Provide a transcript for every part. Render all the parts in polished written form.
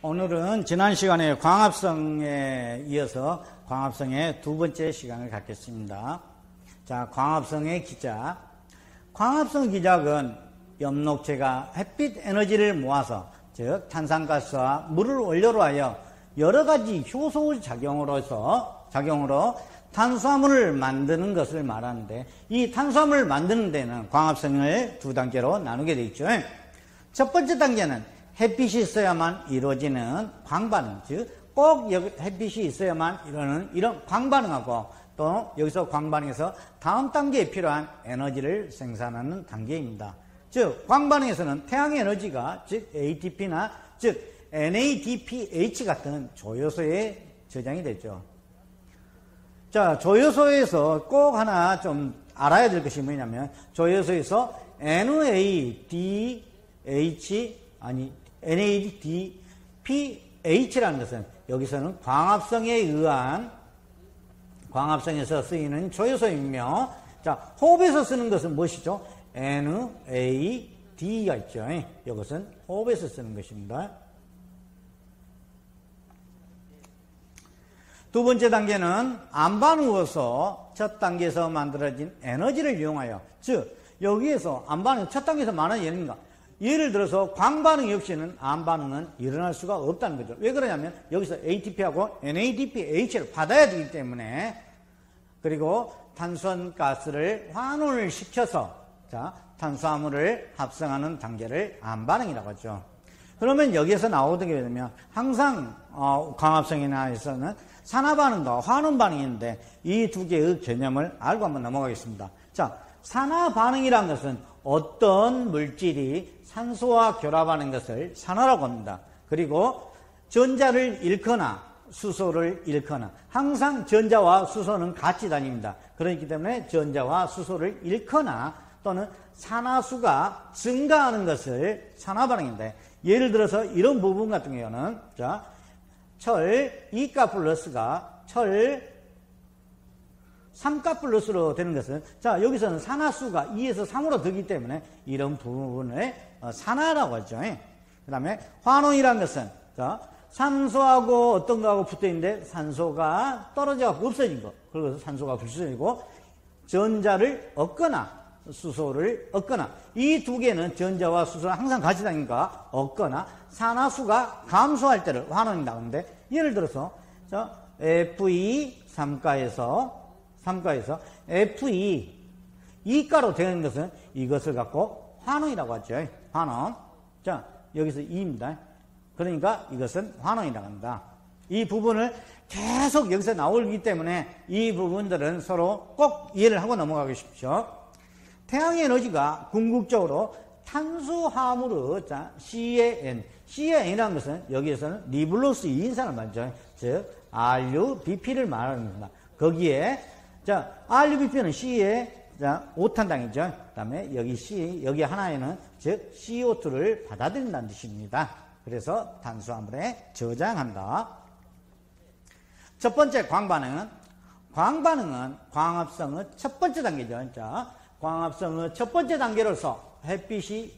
오늘은 지난 시간에 광합성에 이어서 광합성의 두 번째 시간을 갖겠습니다. 자, 광합성의 기작. 광합성 기작은 엽록체가 햇빛 에너지를 모아서, 즉 탄산가스와 물을 원료로 하여 여러 가지 효소 작용으로 탄수화물을 만드는 것을 말하는데, 이 탄수화물을 만드는 데는 광합성을 두 단계로 나누게 되어 있죠. 첫 번째 단계는 햇빛이 있어야만 이루어지는 광반응, 즉 꼭 햇빛이 있어야만 이루어지는 이런 광반응하고, 또 여기서 광반응에서 다음 단계에 필요한 에너지를 생산하는 단계입니다. 즉 광반응에서는 태양의 에너지가 즉 ATP나 즉 NADPH 같은 조효소에 저장이 되죠. 자, 조효소에서 꼭 하나 좀 알아야 될 것이 뭐냐면, 조효소에서 NADPH라는 것은 여기서는 광합성에서 쓰이는 조효소이며, 자, 호흡에서 쓰는 것은 무엇이죠? NAD가 있죠. 이것은 호흡에서 쓰는 것입니다. 두 번째 단계는 안반응으로서 첫 단계에서 만들어진 에너지를 이용하여, 즉 여기에서 안반응 첫 단계에서 말하는 예입니다. 예를 들어서 광반응 역시는 안반응은 일어날 수가 없다는 거죠. 왜 그러냐면 여기서 ATP하고 NADPH를 받아야 되기 때문에. 그리고 탄산가스를 환원을 시켜서 탄수화물을 합성하는 단계를 안반응이라고 하죠. 그러면 여기에서 나오게 되면 항상 광합성이나에서는 산화반응과 환원반응인데, 이 두 개의 개념을 알고 한번 넘어가겠습니다. 자, 산화반응이라는 것은 어떤 물질이 산소와 결합하는 것을 산화라고 합니다. 그리고 전자를 잃거나 수소를 잃거나, 항상 전자와 수소는 같이 다닙니다. 그렇기 때문에 전자와 수소를 잃거나 또는 산화수가 증가하는 것을 산화반응인데, 예를 들어서 이런 부분 같은 경우는, 자, 철 2가 플러스가 철 3가 플러스로 되는 것은, 자, 여기서는 산화수가 2에서 3으로 되기 때문에 이런 부분을 산화라고 하죠. 그 다음에 환원이라는 것은, 자, 산소하고 어떤 거하고 붙어 있는데 산소가 떨어져서 없어진 거, 그래서 산소가 불순이고, 전자를 얻거나 수소를 얻거나, 이 두 개는 전자와 수소는 항상 같이 다니니까 얻거나, 산화수가 감소할 때를 환원이 나오는데, 예를 들어서 자, Fe 3가에서 Fe 2가로 되는 것은 이것을 갖고 환원이라고 하죠. 환원. 자, 여기서 2입니다. 그러니까 이것은 환원이라고 합니다. 이 부분을 계속 여기서 나오기 때문에 이 부분들은 서로 꼭 이해를 하고 넘어가고 싶죠. 태양의 에너지가 궁극적으로 탄수화물의, 자, CaN. CaN이라는 것은 여기에서는 리블로스 2인산을 말이죠. 즉 RUBP를 말하는 겁니다. 거기에, 자, RUBP는 C의, 자, 5탄당이죠. 그 다음에 여기 하나에는 즉 CO2를 받아들인다는 뜻입니다. 그래서 탄수화물에 저장한다. 첫 번째 광반응은 광합성의 첫 번째 단계죠. 자, 광합성의 첫 번째 단계로서 햇빛이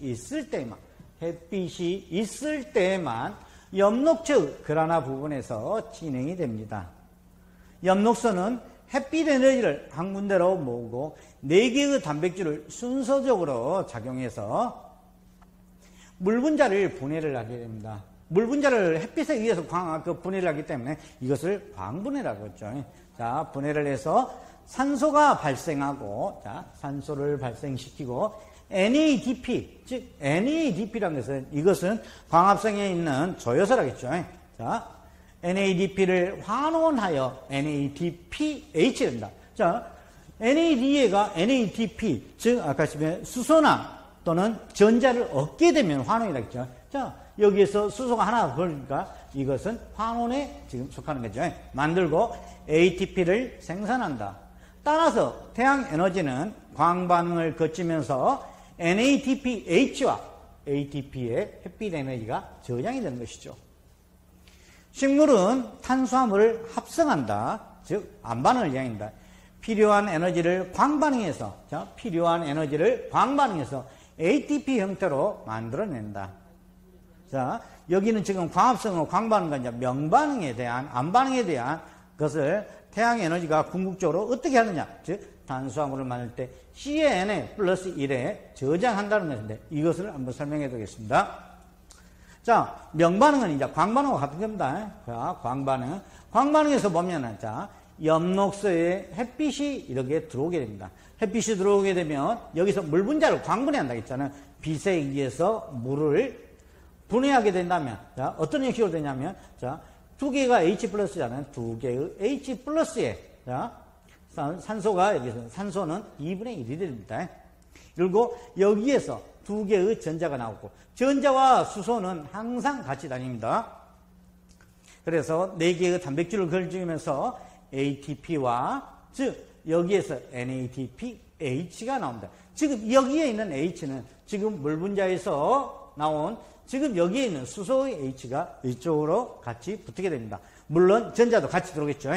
있을 때에만 엽록체의 그라나 부분에서 진행이 됩니다. 엽록소는 햇빛 에너지를 한 군데로 모으고 4개의 단백질을 순서적으로 작용해서 물 분자를 분해를 하게 됩니다. 물 분자를 햇빛에 의해서 분해를 하기 때문에 이것을 광분해라고 했죠. 자, 분해를 해서 산소가 발생하고, 자, 산소를 발생시키고 NADP, 즉 NADP라는 것은, 이것은 광합성에 있는 조효소라겠죠. 자, NADP를 환원하여 NADPH 됩니다. 자, NAD가 NADP, 즉 아까 수소나 또는 전자를 얻게 되면 환원이라겠죠. 자, 여기에서 수소가 하나 보니까 이것은 환원에 지금 속하는 거죠. 만들고 ATP를 생산한다. 따라서 태양 에너지는 광반응을 거치면서 NADPH와 ATP의 햇빛 에너지가 저장이 되는 것이죠. 식물은 탄수화물을 합성한다. 즉 안반응을 이야기합니다. 필요한 에너지를 광반응해서 ATP 형태로 만들어낸다. 자, 여기는 지금 광합성과 광반응과 이제 명반응에 대한, 암반응에 대한 것을 태양 에너지가 궁극적으로 어떻게 하느냐. 즉, 탄수화물을 만들 때 CnA 플러스 1에 저장한다는 것인데, 이것을 한번 설명해 드리겠습니다. 자, 명반응은 이제 광반응과 같은 겁니다. 자, 광반응. 광반응에서 보면은, 자, 엽록소에 햇빛이 이렇게 들어오게 됩니다. 햇빛이 들어오게 되면 여기서 물 분자를 광분해한다 했잖아요. 빛에 의해서 물을 분해하게 된다면, 자, 어떤 형식으로 되냐면, 자, 두 개가 H 플러스잖아요. 두 개의 H 플러스에, 자, 산소가 여기서, 산소는 2분의 1이 됩니다. 그리고 여기에서 두 개의 전자가 나오고, 전자와 수소는 항상 같이 다닙니다. 그래서 네 개의 단백질을 걸치면서 ATP와, 즉, 여기에서 NADPH가 나옵니다. 지금 여기에 있는 H는 지금 물 분자에서 나온 지금 여기에 있는 수소의 H가 이쪽으로 같이 붙게 됩니다. 물론 전자도 같이 들어오겠죠.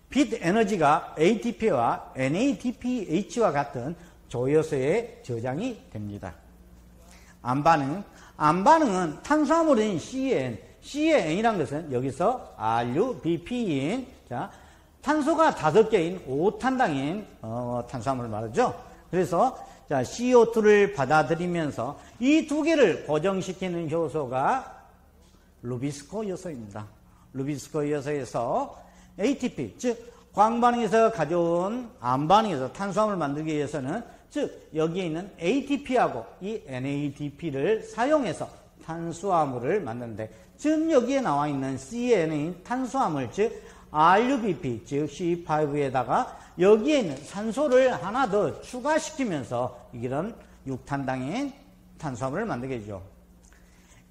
빛 에너지가 ATP와 NADPH와 같은 조효소에 저장이 됩니다. 암반응. 암반응은 탄수화물인 CN, C의 N이라는 것은 여기서 RUBP인, 자, 탄소가 5개인 5탄당인 탄수화물을 말하죠. 그래서 자, CO2를 받아들이면서 이 두 개를 고정시키는 효소가 루비스코 요소입니다. 루비스코 요소에서 ATP, 즉 광반응에서 가져온 암반응에서 탄수화물을 만들기 위해서는, 즉 여기에 있는 ATP하고 이 NADP를 사용해서 탄수화물을 만드는데, 지금 여기에 나와 있는 CNA 탄수화물, 즉 RUBP, 즉 C5에다가 여기에 있는 산소를 하나 더 추가시키면서 이런 6탄당인 탄수화물을 만들게 되죠.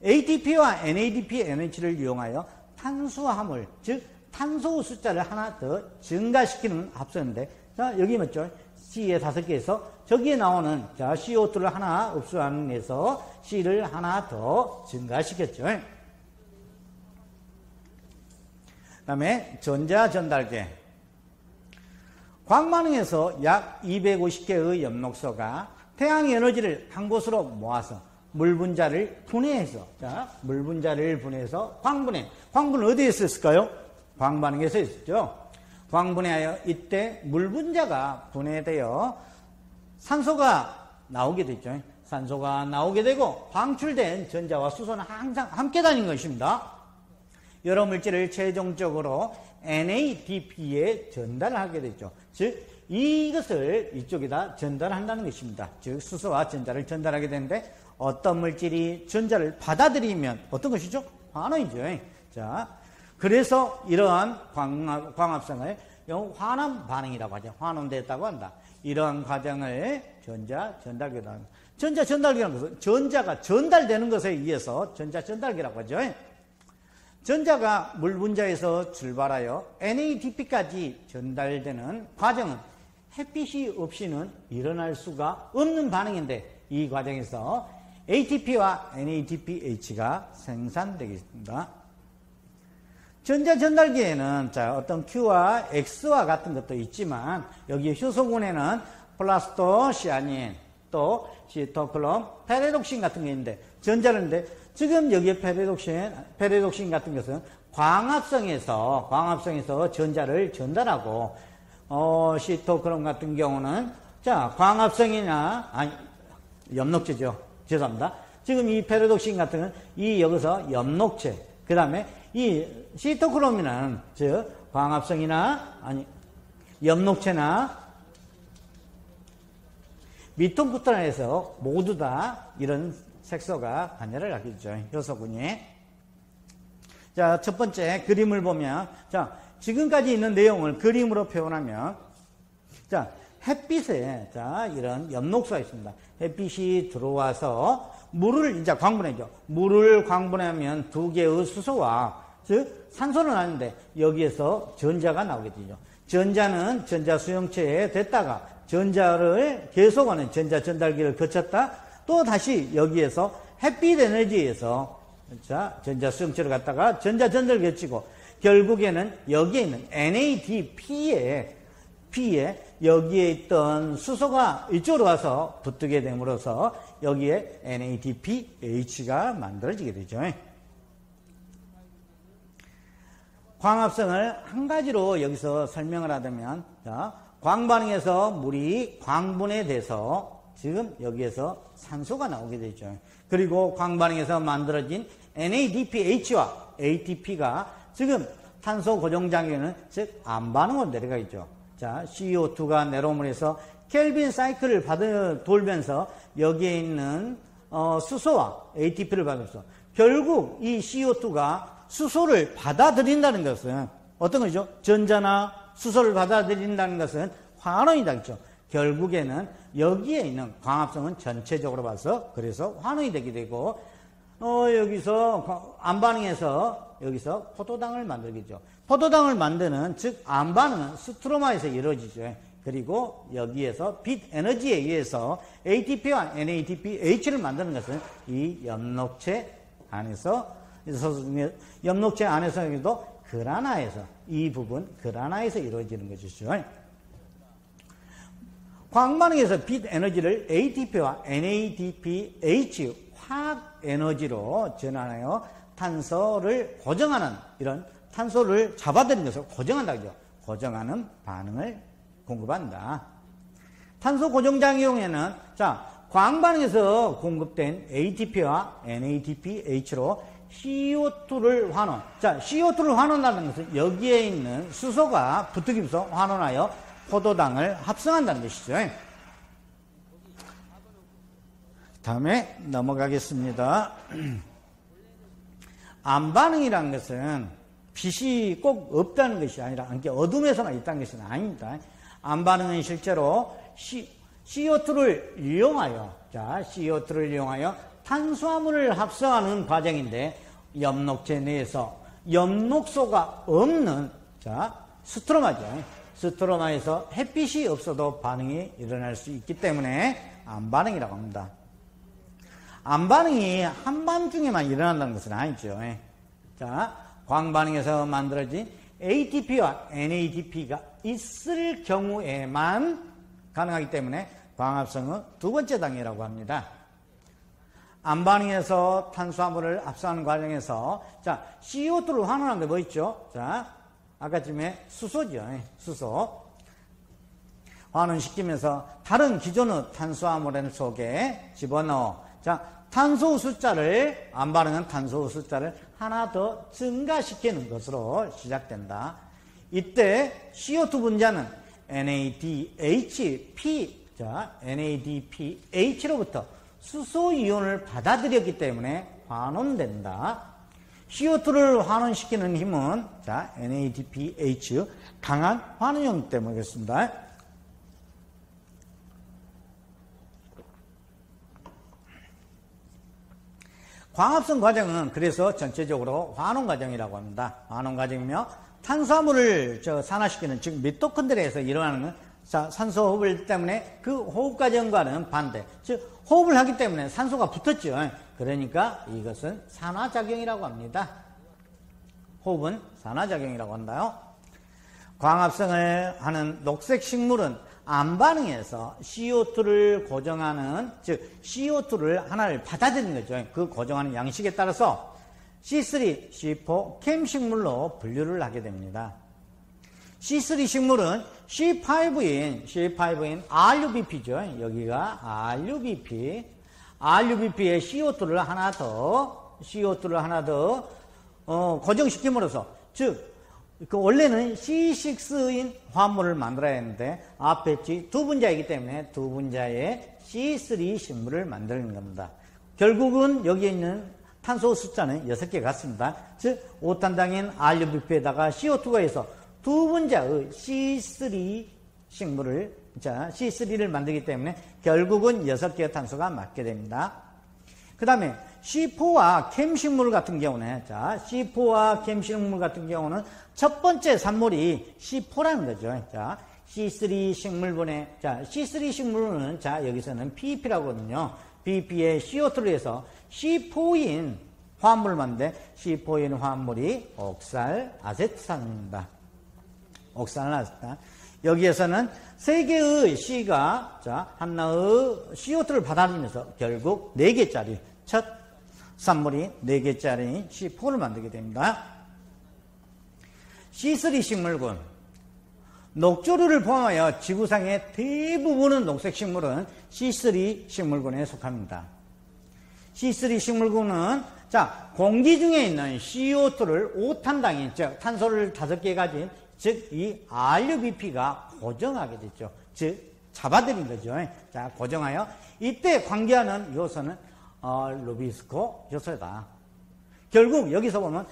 ATP와 NADP, NH를 이용하여 탄수화물, 즉 탄소 숫자를 하나 더 증가시키는 합성인데, 자, 여기 맞죠? C에 5개에서 저기에 나오는, 자, CO2를 하나 흡수하면서 C를 하나 더 증가시켰죠. 그 다음에 전자 전달계. 광반응에서 약 250개의 엽록소가 태양의 에너지를 한 곳으로 모아서 물 분자를 분해해서, 자, 물 분자를 분해해서 광분해. 광분은 어디에 있을까요? 광반응에서 있었죠. 광분해하여 이때 물 분자가 분해되어 산소가 나오게 됐죠. 산소가 나오게 되고 방출된 전자와 수소는 항상 함께 다니는 것입니다. 여러 물질을 최종적으로 NADP에 전달하게 되죠. 즉 이것을 이쪽에다 전달한다는 것입니다. 즉 수소와 전자를 전달하게 되는데, 어떤 물질이 전자를 받아들이면 어떤 것이죠? 환원이죠. 자, 그래서 이러한 광합성을 환원 반응이라고 하죠. 환원됐다고 한다. 이러한 과정을 전자 전달기라고 합니다. 전자 전달기라는 것은 전자가 전달되는 것에 의해서 전자 전달기라고 하죠. 전자가 물 분자에서 출발하여 NADP까지 전달되는 과정은 햇빛이 없이는 일어날 수가 없는 반응인데, 이 과정에서 ATP와 NADPH가 생산되겠습니다. 전자 전달기에는, 자, 어떤 Q와 X와 같은 것도 있지만, 여기 효소군에는 플라스토시아닌, 또 시토크롬, 페레독신 같은 게 있는데, 전자는데, 지금 여기에 페레독신 같은 것은 광합성에서 전자를 전달하고, 시토크롬 같은 경우는, 자, 광합성이나, 아니, 엽록체죠. 죄송합니다. 지금 이 페레독신 같은 건, 여기서 엽록체, 그 다음에 이 시토크롬이라는, 즉, 광합성이나, 아니, 엽록체나, 미토쿠타에서 모두 다 이런 색소가 관여를 하게 되죠. 효소군이. 자, 첫 번째 그림을 보면, 자, 지금까지 있는 내용을 그림으로 표현하면, 자, 햇빛에, 자, 이런 엽록소가 있습니다. 햇빛이 들어와서 물을 이제 광분해죠. 물을 광분하면 두 개의 수소와, 즉, 산소는 아닌데, 여기에서 전자가 나오게 되죠. 전자는 전자 수용체에 됐다가, 전자를 계속하는 전자 전달기를 거쳤다, 또 다시 여기에서 햇빛 에너지에서, 자, 전자 수용체를 갖다가 전자 전달을 거치고, 결국에는 여기에 있는 NADP에 여기에 있던 수소가 이쪽으로 와서 붙게 됨으로써 여기에 NADPH가 만들어지게 되죠. 광합성을 한 가지로 여기서 설명을 하자면, 자, 광반응에서 물이 광분해돼서 지금 여기에서 산소가 나오게 되죠. 그리고 광반응에서 만들어진 NADPH와 ATP가 지금 탄소 고정작용에는 즉 암반응으로 내려가겠죠. 자, CO2가 내려오면서 켈빈 사이클을 돌면서 여기에 있는 수소와 ATP를 받으면서 결국 이 CO2가 수소를 받아들인다는 것은 어떤 거죠? 전자나 수소를 받아들인다는 것은 환원이다. 그렇죠? 결국에는 여기에 있는 광합성은 전체적으로 봐서 그래서 환원이 되게 되고 여기서 암반응에서 여기서 포도당을 만들겠죠. 포도당을 만드는 즉 암반응은 스트로마에서 이루어지죠. 그리고 여기에서 빛 에너지에 의해서 ATP와 NADPH를 만드는 것은 이 엽록체 안에서 엽록체 안에서도 그라나에서 이 부분 그라나에서 이루어지는 것이죠. 광반응에서 빛 에너지를 ATP와 NADPH 화학 에너지로 전환하여 탄소를 고정하는 이런 탄소를 잡아들인 것을 고정한다죠. 고정하는 반응을 공급한다. 탄소 고정작용에는 자 광반응에서 공급된 ATP와 NADPH로 CO2를 환원. 자, CO2를 환원하는 것은 여기에 있는 수소가 붙으면서 환원하여 포도당을 합성한다는 것이죠. 다음에 넘어가겠습니다. 암반응이라는 것은 빛이 꼭 없다는 것이 아니라 어둠에서만 있다는 것은 아닙니다. 암반응은 실제로 CO2를 이용하여 CO2를 이용하여 탄수화물을 합성하는 과정인데 엽록체 내에서 엽록소가 없는 스트로마죠. 스트로마에서 햇빛이 없어도 반응이 일어날 수 있기 때문에 암반응이라고 합니다. 암반응이 한밤중에만 일어난다는 것은 아니죠. 자, 광반응에서 만들어진 ATP와 NADP가 있을 경우에만 가능하기 때문에 광합성은 두 번째 단계라고 합니다. 암반응에서 탄수화물을 합성하는 과정에서 자 CO2를 환원한 게 뭐 있죠? 자 아까쯤에 수소죠. 수소 환원시키면서 다른 기존의 탄수화물 속에 집어넣어 자 탄소 숫자를 암반응은 탄소 숫자를 하나 더 증가시키는 것으로 시작된다. 이때 CO2 분자는 NADHP 자 NADPH로부터 수소 이온을 받아들였기 때문에 환원된다. CO2를 환원시키는 힘은 자 NADPH 강한 환원형 때문이겠습니다. 광합성 과정은 그래서 전체적으로 환원 과정이라고 합니다. 환원 과정이며 탄수화물을 산화시키는 즉 미토콘드리아에서 일어나는 산소 호흡을 때문에 그 호흡 과정과는 반대. 즉 호흡을 하기 때문에 산소가 붙었죠. 그러니까 이것은 산화작용이라고 합니다. 호흡은 산화작용이라고 한다요. 광합성을 하는 녹색 식물은 암반응에서 CO2를 고정하는 즉 CO2를 하나를 받아들이는 거죠. 그 고정하는 양식에 따라서 C3, C4 캠 식물로 분류를 하게 됩니다. C3 식물은 C5인 RUBP죠. 여기가 RUBP에 CO2를 하나 더 고정시킴으로써 즉 원래는 C6인 화합물을 만들어야 했는데 앞에 두 분자이기 때문에 두 분자의 C3 식물을 만드는 겁니다. 결국은 여기에 있는 탄소 숫자는 6개 같습니다. 즉 5탄당인 RUBP에다가 CO2가 있어 두 분자의 C3 식물을 C3를 만들기 때문에 결국은 6개의 탄소가 맞게 됩니다. 그 다음에 C4와 캠식물 같은 경우는 C4와 캠식물 같은 경우는 첫 번째 산물이 C4라는 거죠. C3 식물분의 C3 식물은 여기서는 PEP라고 하거든요. PEP에 CO2를 해서 C4인 화합물을 만드는데 C4인 화합물이 옥살아세트산입니다. 옥살아세트산. 여기에서는 3개의 C가 하나의 CO2를 받아들이면서 결국 4개짜리 첫 산물이 4개짜리 C4를 만들게 됩니다. C3 식물군. 녹조류를 포함하여 지구상의 대부분의 녹색 식물은 C3 식물군에 속합니다. C3 식물군은 공기 중에 있는 CO2를 5탄당인, 즉 탄소를 5개 가진, 즉 이 RUBP가 고정하게 됐죠. 즉 잡아들인 거죠. 고정하여 이때 관계하는 요소는 루비스코 요소다. 결국 여기서 보면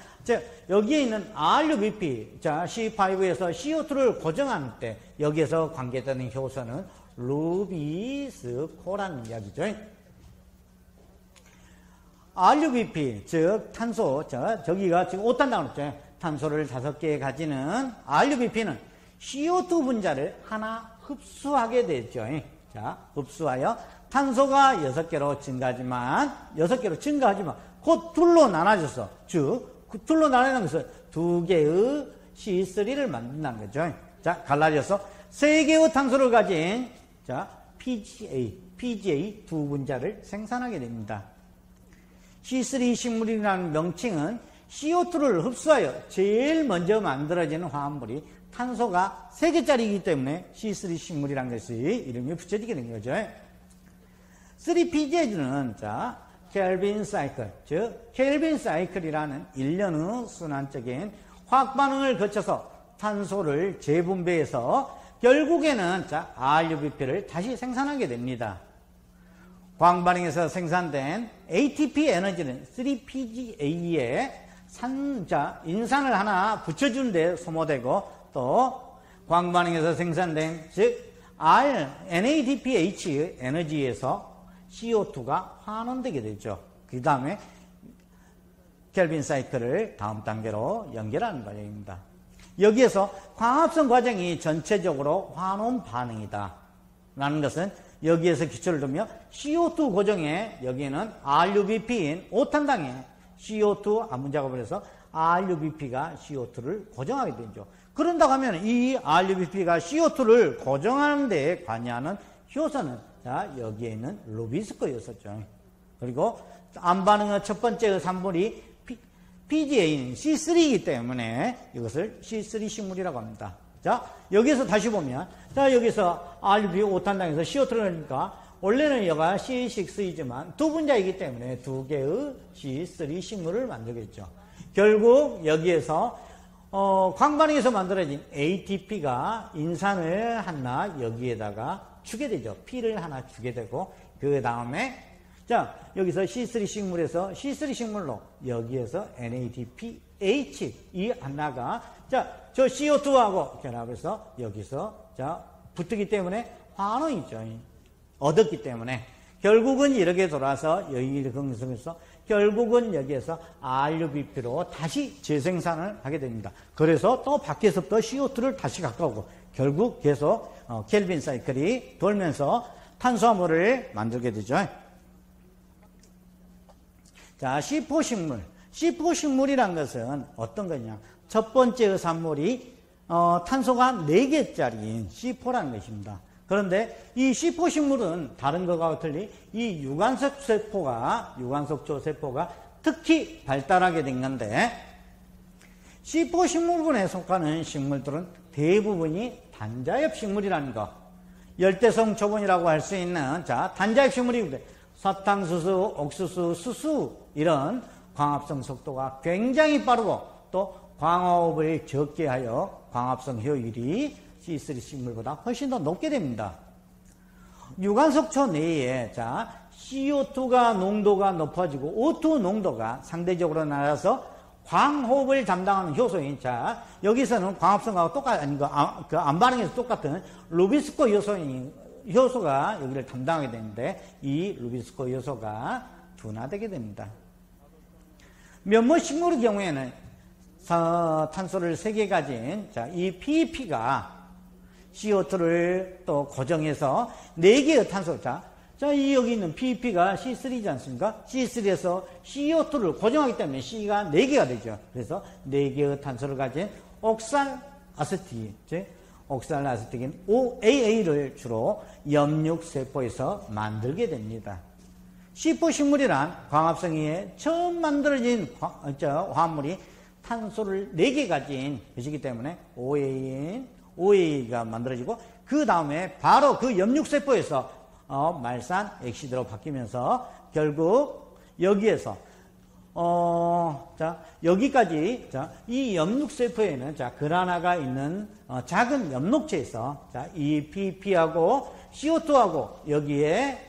여기에 있는 RUBP, C5에서 CO2를 고정하는 때 여기에서 관계되는 효소는 루비스코라는 이야기죠. RUBP, 즉 탄소, 저기가 지금 5탄당으로 했죠. 탄소를 5개 가지는 RUBP는 CO2 분자를 하나 흡수하게 되죠. 흡수하여 탄소가 6개로 증가하지만 곧 둘로 나눠져서, 즉 둘로 나눠지는 것은 2개의 C3를 만든다는 거죠. 갈라져서 3개의 탄소를 가진 PGA 두 분자를 생산하게 됩니다. C3 식물이라는 명칭은 CO2를 흡수하여 제일 먼저 만들어지는 화합물이 탄소가 3개짜리이기 때문에 C3 식물이라는 것이 이름이 붙여지게 된 거죠. 3PGA는 켈빈 사이클, 즉 켈빈 사이클이라는 일련의 순환적인 화학 반응을 거쳐서 탄소를 재분배해서 결국에는 RUBP를 다시 생산하게 됩니다. 광반응에서 생산된 ATP 에너지는 3PGA에 인산을 하나 붙여주는 데 소모되고, 또 광반응에서 생산된 즉 NADPH 에너지에서 CO2가 환원되게 되죠. 그 다음에 켈빈 사이클을 다음 단계로 연결하는 과정입니다. 여기에서 광합성 과정이 전체적으로 환원 반응이다 라는 것은 여기에서 기초를 두며 CO2 고정에 여기에는 RUBP인 5탄당에 CO2 암분 작업을 해서 RUBP가 CO2를 고정하게 되죠. 그런다고 하면 이 RUBP가 CO2를 고정하는 데 관여하는 효소는 여기에 있는 루비스코 요소죠. 그리고 암반응의 첫 번째 산물이 PGA인 C3이기 때문에 이것을 C3 식물이라고 합니다. 여기서 다시 보면, 여기서 RUBP 5탄당에서 CO2를 넣으니까 원래는 여가 C6이지만 두 분자이기 때문에 2개의 C3 식물을 만들겠죠. 결국 여기에서 광반응에서 만들어진 ATP가 인산을 하나 여기에다가 주게 되죠. P를 하나 주게 되고, 그 다음에 여기서 C3 식물에서 C3 식물로 여기에서 NADPH 이 하나가 저 CO2하고 결합해서 여기서 붙기 때문에 환원이죠. 얻었기 때문에 결국은 이렇게 돌아서 여기를 긍정해서 결국은 여기에서 RUBP로 다시 재생산을 하게 됩니다. 그래서 또 밖에서부터 CO2를 다시 가까우고 결국 계속 켈빈 사이클이 돌면서 탄수화물을 만들게 되죠. C4 식물. C4 식물이란 것은 어떤 거냐? 첫 번째 산물이 탄소가 4개짜리인 C4라는 것입니다. 그런데 이 C4 식물은 다른 것과 달리 이 유관석조 세포가 특히 발달하게 된 건데, C4 식물군에 속하는 식물들은 대부분이 단자엽 식물이라는 거, 열대성 초본이라고 할 수 있는 단자엽 식물이거든요. 사탕수수, 옥수수, 수수 이런 광합성 속도가 굉장히 빠르고 또 광화호흡을 적게 하여 광합성 효율이 C3 식물보다 훨씬 더 높게 됩니다. 유관석초 내에 CO2가 농도가 높아지고 O2 농도가 상대적으로 낮아서 광호흡을 담당하는 효소인 여기서는 광합성하고 똑같은 그 암반응에서 똑같은 루비스코 효소가 여기를 담당하게 되는데 이 루비스코 요소가 둔화되게 됩니다. 몇몇 식물의 경우에는 탄소를 3개 가진 이 PEP가 CO2를 또 고정해서 4개의 탄소, 이 여기 있는 PEP가 C3이지 않습니까? C3에서 CO2를 고정하기 때문에 C가 4개가 되죠. 그래서 4개의 탄소를 가진 옥산 아세티, 옥살아세틱인 OAA를 주로 염육세포에서 만들게 됩니다. C4 식물이란 광합성이에 처음 만들어진 화합물이 탄소를 4개 가진 것이기 때문에 OAA가 만들어지고 그 다음에 바로 그 염육세포에서 말산 엑시드로 바뀌면서 결국 여기에서 여기까지 이 염육세포에는 그라나가 있는 작은 염록체에서 이 PP하고 CO2하고 여기에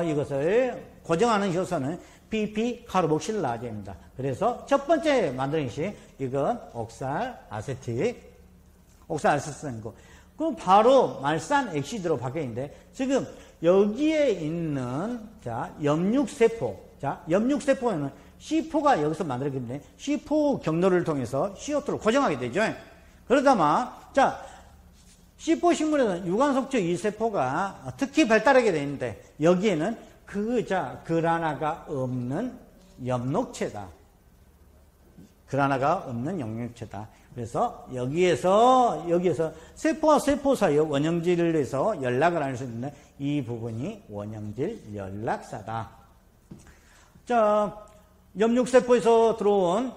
이것을 고정하는 효소는 PP 카르복실라제입니다. 그래서 첫 번째 만드는 것이 이건 옥살아세틱이고 그럼 바로 말산 엑시드로 바뀌어 있는데 지금 여기에 있는 염육세포 염육세포에는 C4가 여기서 만들어지기 때문에 C4 경로를 통해서 CO2를 고정하게 되죠. 그러다만 C4 식물에는 유관속초 이 세포가 특히 발달하게 되는데 여기에는 그라나가 없는 염록체다. 그라나가 없는 염록체다. 그래서 여기에서 세포와 세포 사이의 원형질을 해서 연락을 할 수 있는데 이 부분이 원형질 연락사다. 염육세포에서 들어온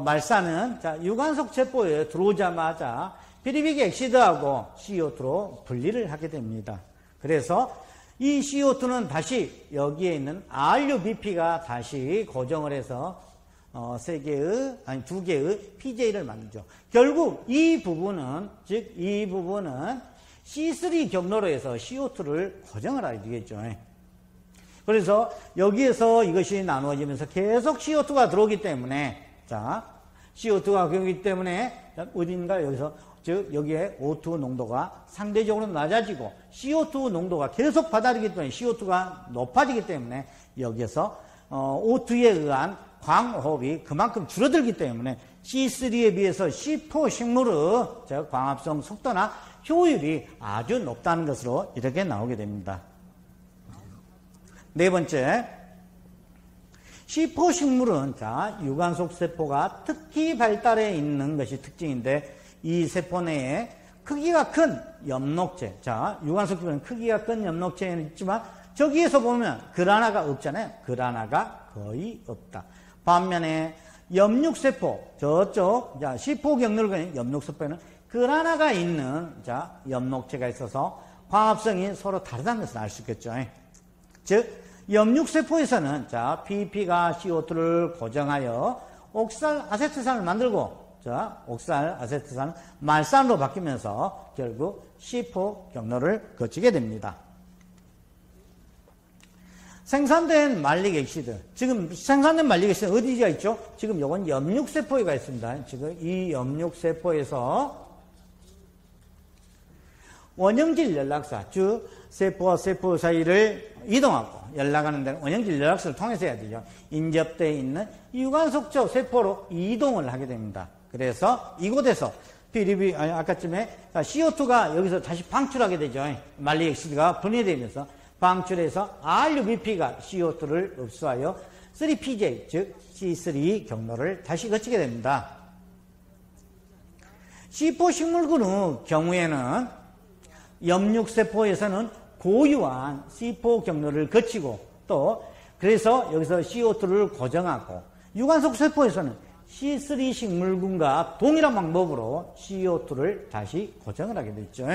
말산은 유관속 세포에 들어오자마자 피리빅 엑시드하고 CO2로 분리를 하게 됩니다. 그래서 이 CO2는 다시 여기에 있는 RUBP가 다시 고정을 해서 2개의 PJ를 만들죠. 결국 이 부분은 C3 경로로 해서 CO2를 고정을 하게 되겠죠. 그래서 여기에서 이것이 나누어지면서 계속 CO2가 들어오기 때문에 CO2가 들어오기 때문에 어딘가 여기에 O2 농도가 상대적으로 낮아지고 CO2 농도가 계속 받아들이기 때문에 CO2가 높아지기 때문에 여기에서 O2에 의한 광호흡이 그만큼 줄어들기 때문에 C3에 비해서 C4 식물의 광합성 속도나 효율이 아주 높다는 것으로 이렇게 나오게 됩니다. 네 번째, C4 식물은 유관속 세포가 특히 발달해 있는 것이 특징인데 이 세포 내에 크기가 큰 염록체, 유관속 세포는 크기가 큰 염록체는 있지만 저기에서 보면 그라나가 없잖아요. 그라나가 거의 없다. 반면에 염육세포, 저쪽 C4 경로를 가진 염육세포에는 그라나가 있는 염록체가 있어서 광합성이 서로 다르다는 것을 알 수 있겠죠. 즉 염육세포에서는 PP가 CO2를 고정하여 옥살아세트산을 만들고 옥살아세트산은 말산으로 바뀌면서 결국 C4 경로를 거치게 됩니다. 생산된 말릭 엑시드. 지금 생산된 말릭 엑시드 어디가 있죠? 지금 이건 염육세포가 있습니다. 지금 이 염육세포에서 원형질 연락사, 즉 세포와 세포 사이를 이동하고 연락하는 데는 원형질 연락사를 통해서 해야 되죠. 인접되어 있는 유관속초 세포로 이동을 하게 됩니다. 그래서 이곳에서 아까쯤에 CO2가 여기서 다시 방출하게 되죠. 말릭 엑시드가 분해되면서 방출해서 RUBP가 CO2를 흡수하여 3PJ, 즉 C3 경로를 다시 거치게 됩니다. C4 식물군의 경우에는 염육세포에서는 고유한 C4 경로를 거치고 또 그래서 여기서 CO2를 고정하고 유관속 세포에서는 C3 식물군과 동일한 방법으로 CO2를 다시 고정을 하게 되죠.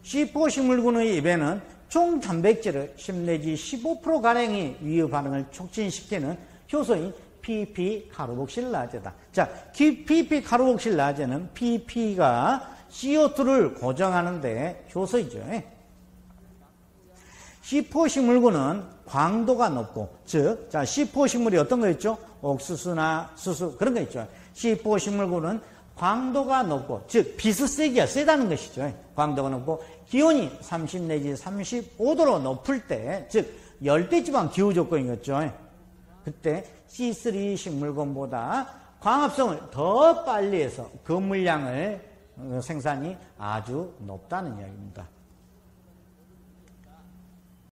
C4 식물군의 입에는 총 단백질을 10 내지 15%가량의 위의 반응을 촉진시키는 효소인 PP 카르복실라제다. PP 카르복실라제는 PP가 CO2를 고정하는데 효소이죠. C4 식물군은 광도가 높고, 즉, C4 식물이 어떤 거 있죠? 옥수수나 수수, 그런 거 있죠. C4 식물군은 광도가 높고, 즉, 비스세기가 세다는 것이죠. 광도가 높고, 기온이 30 내지 35도로 높을 때, 즉, 열대지방 기후 조건이겠죠. 그때 C3 식물군보다 광합성을 더 빨리 해서 그 물량을 생산이 아주 높다는 이야기입니다.